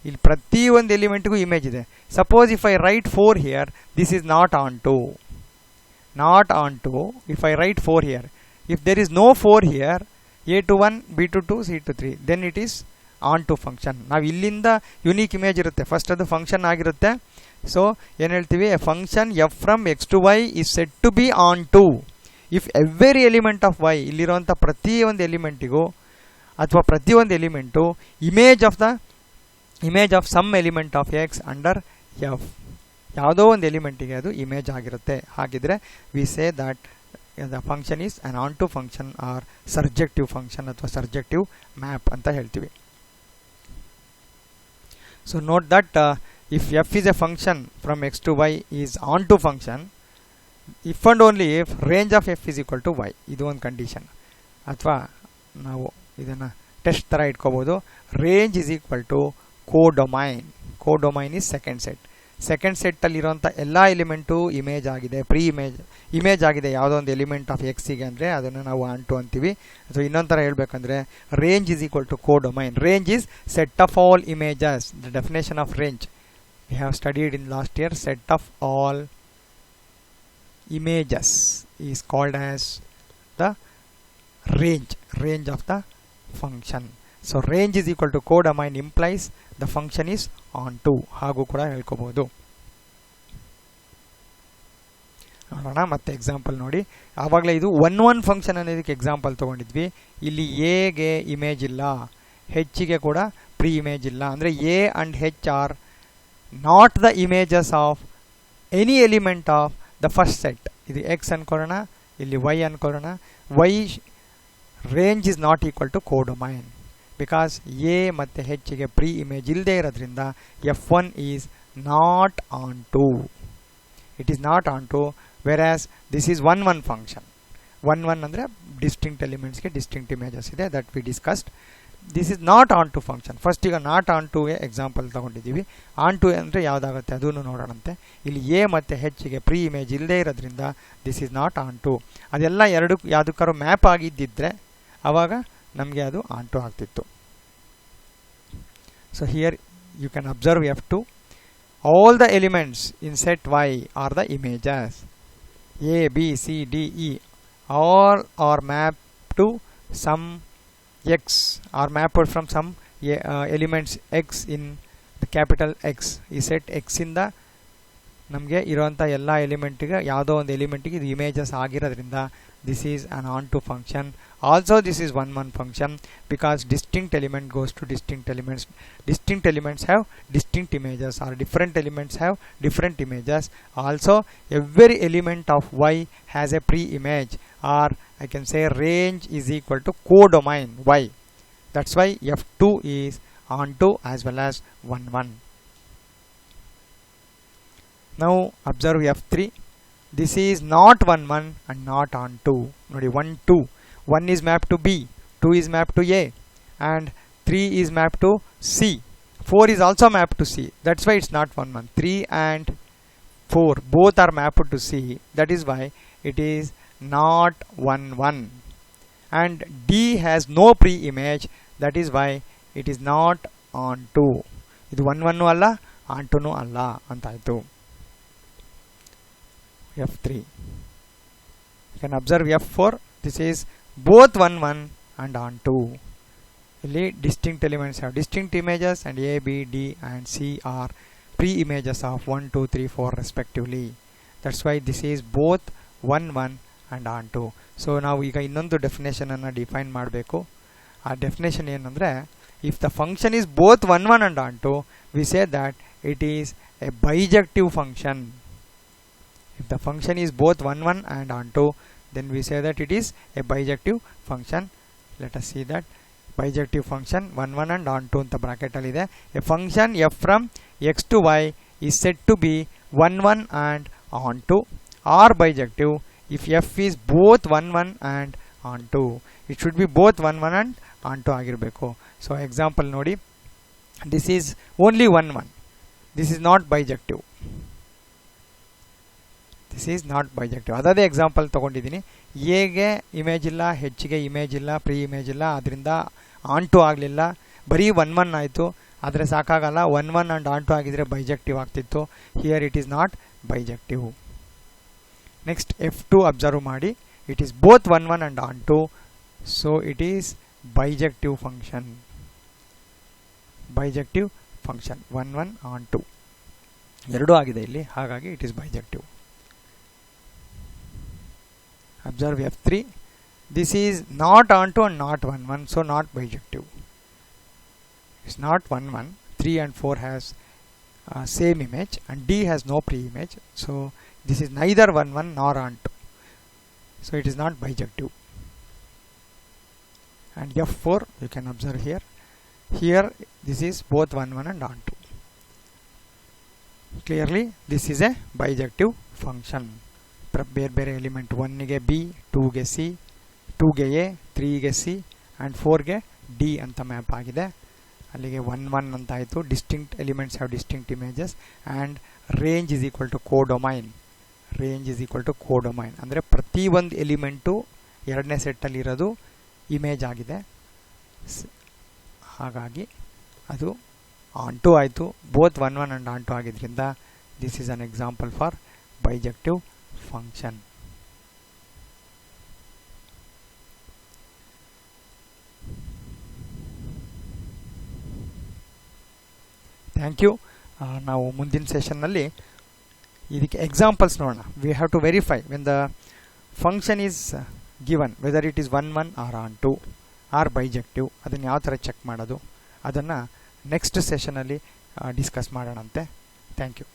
ಇಲ್ಲಿ ಪ್ರತಿಯೊಂದು ಎಲಿಮೆಂಟ್ಗೂ ಇಮೇಜ್ ಇದೆ. Suppose if I write 4 here, this is not onto. If I write 4 here, if there is no 4 here, a to 1, b to 2, c to 3, then it is onto function. ನಾವು ಇಲ್ಲಿಂದ ಯುನೀಕ್ ಇಮೇಜ್ ಇರುತ್ತೆ, ಫಸ್ಟ್ ಅದು ಫಂಕ್ಷನ್ ಆಗಿರುತ್ತೆ. ಸೊ ಏನು ಹೇಳ್ತೀವಿ? A function f from x to y is set to be onto if every element of y, ಇಲ್ಲಿರುವಂಥ ಪ್ರತಿಯೊಂದು ಎಲಿಮೆಂಟಿಗೂ ಅಥವಾ ಪ್ರತಿಯೊಂದು element image of some element of x under f, ಯಾವುದೋ ಒಂದು ಎಲಿಮೆಂಟಿಗೆ ಅದು ಇಮೇಜ್ ಆಗಿರುತ್ತೆ. ಹಾಗಿದ್ರೆ we say that the function is on onto function or surjective function ಅಥವಾ ಸರ್ಜೆಕ್ಟಿವ್ ಮ್ಯಾಪ್ ಅಂತ ಹೇಳ್ತೀವಿ. So note that if f is A function from x to y is onto function, if and only if range of f is equal to Y. ಇದು ಒಂದು ಕಂಡೀಷನ್. ಅಥವಾ ನಾವು ಇದನ್ನು ಟೆಸ್ಟ್ ಥರ ಇಟ್ಕೋಬೋದು. Range is equal to codomain is second ಸೆಟ್ಟಲ್ಲಿರೋಂಥ ಎಲ್ಲ ಎಲಿಮೆಂಟು ಇಮೇಜ್ ಆಗಿದೆ, ಇಮೇಜ್ ಆಗಿದೆ ಯಾವುದೋ ಒಂದು ಎಲಿಮೆಂಟ್ ಆಫ್ ಎಕ್ಸಿಗೆ ಅಂದರೆ ಅದನ್ನು ನಾವು ಆನ್ ಟು ಅಂತೀವಿ. ಸೊ ಇನ್ನೊಂದು ಥರ ಹೇಳಬೇಕಂದ್ರೆ range is equal to codomain. Range is set of all images. The definition of range we have studied in last year. Set of all images is called as the range of the function. So range is equal to codomain implies the function is onto. ಹಾಗೂ ಕೂಡ ಹೇಳ್ಕೋಬಹುದು. ನೋಡೋಣ ಮತ್ತೆ ಎಕ್ಸಾಂಪಲ್ ನೋಡಿ. ಆವಾಗಲೇ ಇದು 1 1 ಫಂಕ್ಷನ್ ಅನ್ನೋದಕ್ಕೆ ಎಕ್ಸಾಂಪಲ್ ತೊಗೊಂಡಿದ್ವಿ. ಇಲ್ಲಿ ಎಗೆ ಇಮೇಜ್ ಇಲ್ಲ, ಹೆಚ್ಚಿಗೆ ಕೂಡ ಪ್ರೀ ಇಮೇಜ್ ಇಲ್ಲ. ಅಂದರೆ a and h are not the images of any element of the first set. ಇದು ಎಕ್ಸ್ ಅನ್ಕೊಳ್ಳೋಣ, ಇಲ್ಲಿ ವೈ ಅನ್ಕೊಳ್ಳೋಣ. Y range is not equal to codomain because a ಮತ್ತು ಹೆಚ್ಚಿಗೆ ಪ್ರೀ ಇಮೇಜ್ ಇಲ್ಲದೆ ಇರೋದ್ರಿಂದ F1 is not onto. It is not onto, whereas this is 1 1 function. 1 1 ಅಂದರೆ ಡಿಸ್ಟಿಂಕ್ಟ್ ಎಲಿಮೆಂಟ್ಸ್ಗೆ ಡಿಸ್ಟಿಂಕ್ಟ್ ಇಮೇಜಸ್ ಇದೆ, that we discussed. This is not onto function. First ಈಗ ನಾಟ್ ಆನ್ ಟುಗೆ ಎಕ್ಸಾಂಪಲ್ ತೊಗೊಂಡಿದ್ದೀವಿ. ಆನ್ ಟು ಅಂದರೆ ಯಾವುದಾಗುತ್ತೆ ಅದನ್ನು ನೋಡೋಣಂತೆ. ಇಲ್ಲಿ ಎ ಮತ್ತು ಹೆಚ್ಚಿಗೆ ಪ್ರೀ ಇಮೇಜ್ ಇಲ್ಲದೆ ಇರೋದ್ರಿಂದ this is not onto. ಅದೆಲ್ಲ ಯಾವುದಕ್ಕಾದ್ರು ಮ್ಯಾಪ್ ಆಗಿದ್ದಿದ್ರೆ ಆವಾಗ ನಮಗೆ ಅದು ಆನ್ ಟು ಆಗ್ತಿತ್ತು. So here you can observe F2. All the elements in set y are the images. A b c d e all are map to some x are mapped from some elements x in the capital X. Is set x in the ನಮಗೆ ಇರೋಂಥ ಎಲ್ಲ ಎಲಿಮೆಂಟಿಗೆ ಯಾವುದೋ ಒಂದು ಎಲಿಮೆಂಟಿಗೆ ಇದು ಇಮೇಜಸ್ ಆಗಿರೋದ್ರಿಂದ this is an onto function. Also this is one function because distinct element goes to distinct elements. Distinct elements have distinct images, or different elements have different images. Also every element of y has a pre-image, or I can say range is equal to codomain y. That's why f2 is onto as well as 1 1. Now observe f3. This is not 1 1 and not onto. Nodi 1 2. 1 is mapped to B, 2 is mapped to A, and 3 is mapped to C. 4 is also mapped to C. That's why it's not 1 1. 3 and 4 both are mapped to C. That is why it is not 1 1. And D has no pre-image. That is why it is not onto. Idu 1 1 alla, onto nu alla antaitu. F3. You can observe F4. This is both 1 1 and onto. ಇಲ್ಲಿ distinct elements have distinct images, and A, B, D and C are pre-images of 1 2 3 4 respectively. That's why this is both 1 1 and onto. So ನಾವು ಈಗ ಇನ್ನೊಂದು ಡೆಫಿನೇಷನ್ ಅನ್ನು ಡಿಫೈನ್ ಮಾಡಬೇಕು. ಆ ಡೆಫಿನೇಷನ್ ಏನಂದ್ರೆ, if the function is both 1 1 and onto, we say that it is a bijective function. If the function is both 1 1 and onto, then we say that it is a bijective function. Let us see that. Bijective function 1 1 and onto anta bracket alli ide. A function f from x to y is said to be 1 1 and onto, or bijective if f is both 1 1 and onto. It should be both 1 1 and onto agirbeku. So example nodi, this is only 1 1. This is not bijective. This is not bijective. ಅದೇ ಎಕ್ಸಾಂಪಲ್ ತೊಗೊಂಡಿದ್ದೀನಿ. ಎಗೆ ಇಮೇಜ್ ಇಲ್ಲ, ಹೆಚ್ಚಿಗೆ ಇಮೇಜ್ ಇಲ್ಲ, ಪ್ರೀ ಇಮೇಜ್ ಇಲ್ಲ, ಅದರಿಂದ ಆನ್ಟು ಆಗಲಿಲ್ಲ, ಬರೀ 1 1 ಆಯಿತು. ಆದರೆ ಸಾಕಾಗಲ್ಲ, 1 1 ಆ್ಯಂಡ್ ಆನ್ಟು ಆಗಿದ್ರೆ ಬೈಜೆಕ್ಟಿವ್ ಆಗ್ತಿತ್ತು. Here it is not bijective. Next F2 observe ಮಾಡಿ. It is both 1 1 and onto, so it is bijective function. Bijective function 1 1 onto ಎರಡೂ ಆಗಿದೆ ಇಲ್ಲಿ, ಹಾಗಾಗಿ it is bijective. Observe F3. This is not onto and not 1 1, so not bijective. It's not 1 1. 3 and 4 has same image, and D has no pre-image, so this is neither 1 1 nor onto, so it is not bijective. And F4 you can observe here. Here this is both 1 1 and onto. Clearly this is a bijective function. ಬೇರೆ ಬೇರೆ ಎಲಿಮೆಂಟ್ 1ಗೆ ಬಿ, 2ಗೆ ಸಿ, 2ಗೆ ಎ, 3ಗೆ ಸಿ ಆ್ಯಂಡ್ 4ಗೆ ಡಿ ಅಂತ ಮ್ಯಾಪ್ ಆಗಿದೆ. ಅಲ್ಲಿಗೆ 1 1 ಅಂತ ಆಯಿತು. Distinct elements have distinct images and range is equal to codomain. Range is equal to codomain ಅಂದರೆ ಪ್ರತಿಯೊಂದು ಎಲಿಮೆಂಟು ಎರಡನೇ ಸೆಟ್ಟಲ್ಲಿ ಇರೋದು ಇಮೇಜ್ ಆಗಿದೆ. ಹಾಗಾಗಿ ಅದು ಆನ್ಟು ಆಯಿತು. ಬೋತ್ 1 1 ಆ್ಯಂಡ್ ಆನ್ಟು ಆಗಿದ್ದರಿಂದ this is an example for bijective function. Thank you. ನಾವು ಮುಂದಿನ ಸೆಷನ್ನಲ್ಲಿ ಇದಕ್ಕೆ ಎಕ್ಸಾಂಪಲ್ಸ್ ನೋಡೋಣ. We have to verify when the function is given whether it is 1 1 or onto or bijective. ಅದನ್ನು ಯಾವ ಥರ ಚೆಕ್ ಮಾಡೋದು ಅದನ್ನು ನೆಕ್ಸ್ಟ್ ಸೆಷನಲ್ಲಿ ಡಿಸ್ಕಸ್ ಮಾಡೋಣಂತೆ. Thank you.